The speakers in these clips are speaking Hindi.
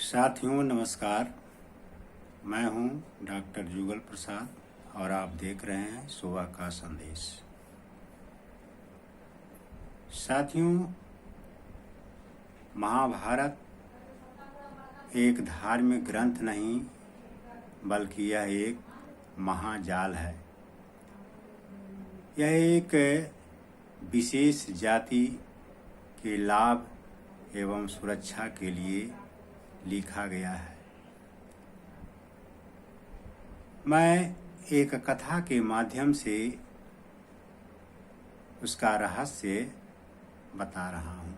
साथियों नमस्कार। मैं हूं डॉक्टर जुगल प्रसाद और आप देख रहे हैं सुबह का संदेश। साथियों, महाभारत एक धार्मिक ग्रंथ नहीं बल्कि यह एक महाजाल है। यह एक विशेष जाति के लाभ एवं सुरक्षा के लिए लिखा गया है। मैं एक कथा के माध्यम से उसका रहस्य बता रहा हूँ।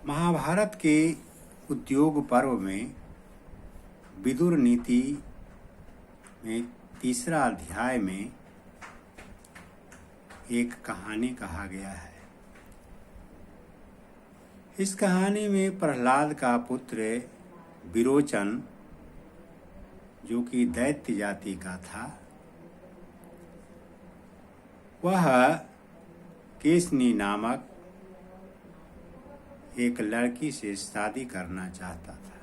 महाभारत के उद्योग पर्व में विदुर नीति में तीसरा अध्याय में एक कहानी कहा गया है। इस कहानी में प्रहलाद का पुत्र विरोचन, जो कि दैत्य जाति का था, वह केसनी नामक एक लड़की से शादी करना चाहता था।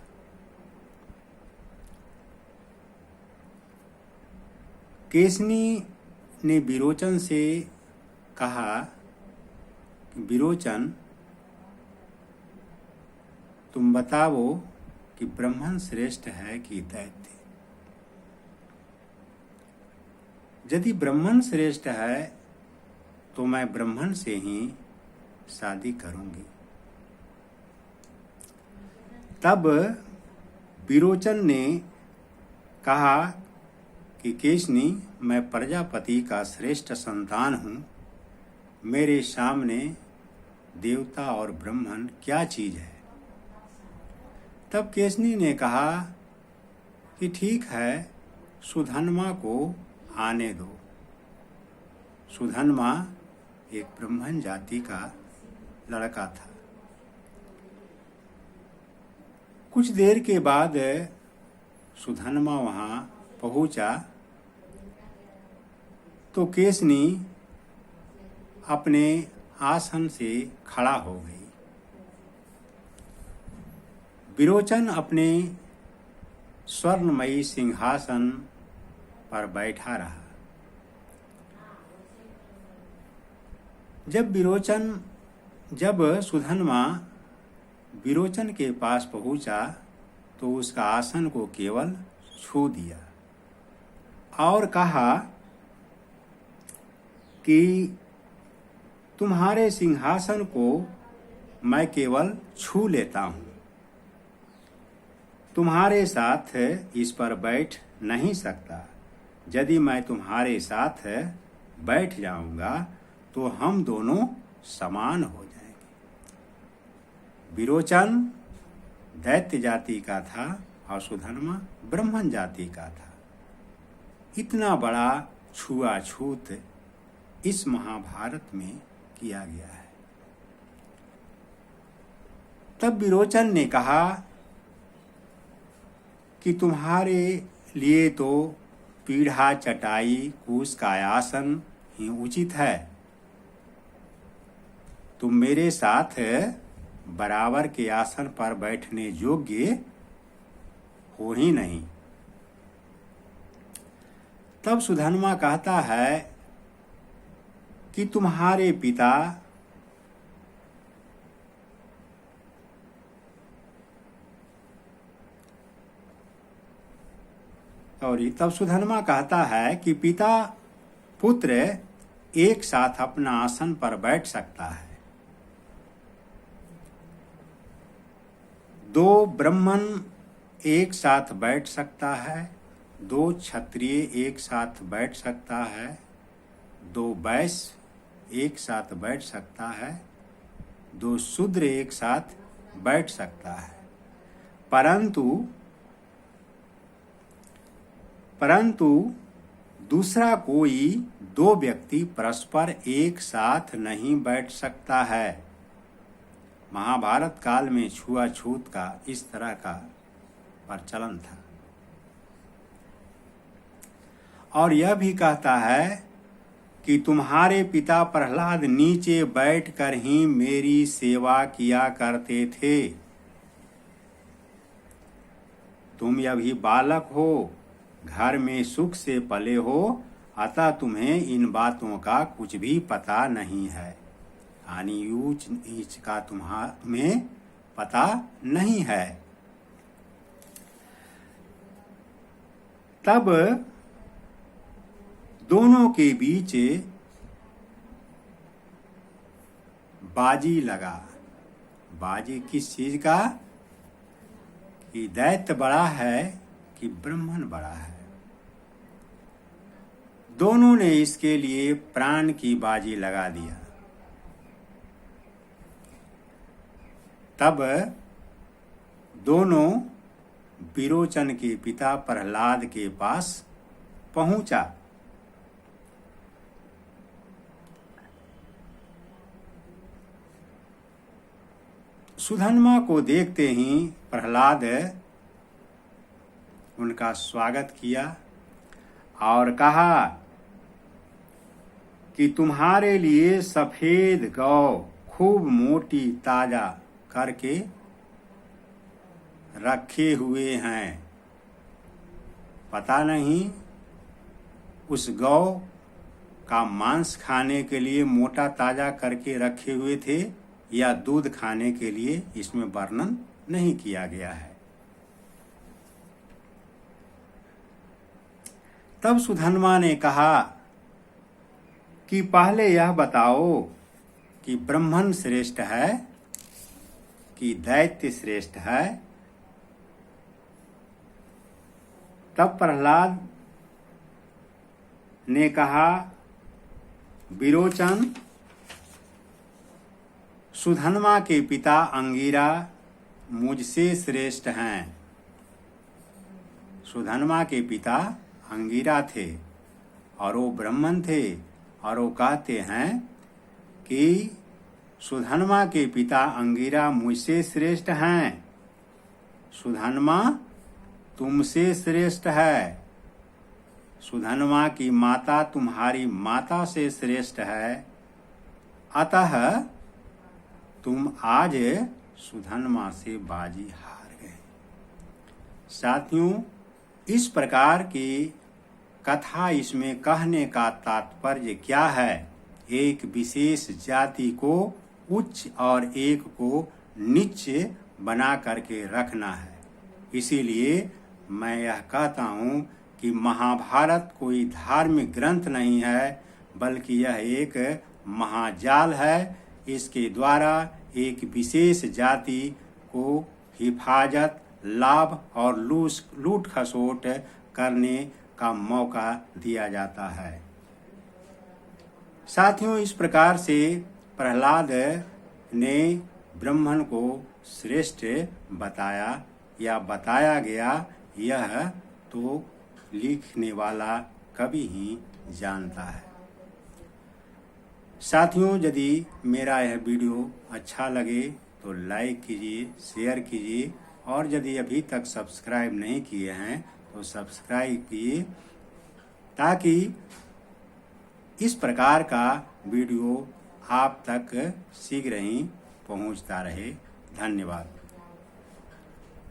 केसनी ने विरोचन से कहा कि विरोचन, तुम बताओ कि ब्राह्मण श्रेष्ठ है कि दैत्य? यदि ब्राह्मण श्रेष्ठ है तो मैं ब्राह्मण से ही शादी करूंगी। तब विरोचन ने कहा कि केसनी, मैं प्रजापति का श्रेष्ठ संतान हूँ। मेरे सामने देवता और ब्राह्मण क्या चीज है? तब केसनी ने कहा कि ठीक है, सुधन्मा को आने दो। सुधन्मा एक ब्राह्मण जाति का लड़का था। कुछ देर के बाद सुधन्मा वहां पहुंचा तो केसनी अपने आसन से खड़ा हो गई। विरोचन अपने स्वर्णमयी सिंहासन पर बैठा रहा। जब सुधन्मा विरोचन के पास पहुंचा तो उसका आसन को केवल छू दिया और कहा कि तुम्हारे सिंहासन को मैं केवल छू लेता हूं, तुम्हारे साथ इस पर बैठ नहीं सकता। यदि मैं तुम्हारे साथ बैठ जाऊंगा तो हम दोनों समान हो जाएंगे। विरोचन दैत्य जाति का था और सुधन्मा ब्राह्मण जाति का था। इतना बड़ा छुआछूत इस महाभारत में किया गया है। तब विरोचन ने कहा कि तुम्हारे लिए तो पीढ़ा चटाई कूस का आसन ही उचित है। तुम मेरे साथ बराबर के आसन पर बैठने योग्य हो ही नहीं। तब सुधन्मा कहता है कि तुम्हारे पिता तब सुधन्मा कहता है कि पिता पुत्र एक साथ अपना आसन पर बैठ सकता है। दो ब्राह्मण एक साथ बैठ सकता है, दो क्षत्रिय एक साथ बैठ सकता है, दो वैश्य एक साथ बैठ सकता है, दो शूद्र एक साथ बैठ सकता है। परंतु दूसरा कोई दो व्यक्ति परस्पर एक साथ नहीं बैठ सकता है। महाभारत काल में छुआछूत का इस तरह का प्रचलन था। और यह भी कहता है कि तुम्हारे पिता प्रहलाद नीचे बैठकर ही मेरी सेवा किया करते थे। तुम अभी बालक हो, घर में सुख से पले हो, अतः तुम्हें इन बातों का कुछ भी पता नहीं है, यानी ऊंच नीच का तुम्हें पता नहीं है। तब दोनों के बीच बाजी लगा। बाजी किस चीज का? कि दैत्य बड़ा है कि ब्राह्मण बड़ा है। दोनों ने इसके लिए प्राण की बाजी लगा दिया। तब दोनों विरोचन के पिता प्रहलाद के पास पहुंचा। सुधन्मा को देखते ही प्रहलाद उनका स्वागत किया और कहा कि तुम्हारे लिए सफेद गौ खूब मोटी ताजा करके रखे हुए हैं। पता नहीं उस गौ का मांस खाने के लिए मोटा ताजा करके रखे हुए थे या दूध खाने के लिए, इसमें वर्णन नहीं किया गया है। तब सुधन्मा ने कहा कि पहले यह बताओ कि ब्राह्मण श्रेष्ठ है कि दैत्य श्रेष्ठ है। तब प्रहलाद ने कहा, विरोचन, सुधन्मा के पिता अंगिरा मुझसे श्रेष्ठ हैं। सुधन्मा के पिता अंगिरा थे और वो ब्राह्मण थे और वो कहते हैं कि सुधन्मा के पिता अंगिरा मुझसे श्रेष्ठ हैं। सुधन्मा तुमसे श्रेष्ठ है। सुधन्मा की माता तुम्हारी माता से श्रेष्ठ है। अतः तुम आज सुधन्मा से बाजी हार गए। साथियों, इस प्रकार की कथा इसमें कहने का तात्पर्य क्या है? एक विशेष जाति को उच्च और एक को नीच बना करके रखना है। इसीलिए मैं यह कहता हूँ कि महाभारत कोई धार्मिक ग्रंथ नहीं है, बल्कि यह एक महाजाल है। इसके द्वारा एक विशेष जाति को हिफाजत, लाभ और लूट खसोट करने का मौका दिया जाता है। साथियों, इस प्रकार से प्रहलाद ने ब्राह्मण को श्रेष्ठ बताया या बताया गया, यह तो लिखने वाला कवि ही जानता है। साथियों, यदि मेरा यह वीडियो अच्छा लगे तो लाइक कीजिए, शेयर कीजिए और यदि अभी तक सब्सक्राइब नहीं किए हैं तो सब्सक्राइब कीजिए, ताकि इस प्रकार का वीडियो आप तक शीघ्र ही पहुंचता रहे। धन्यवाद।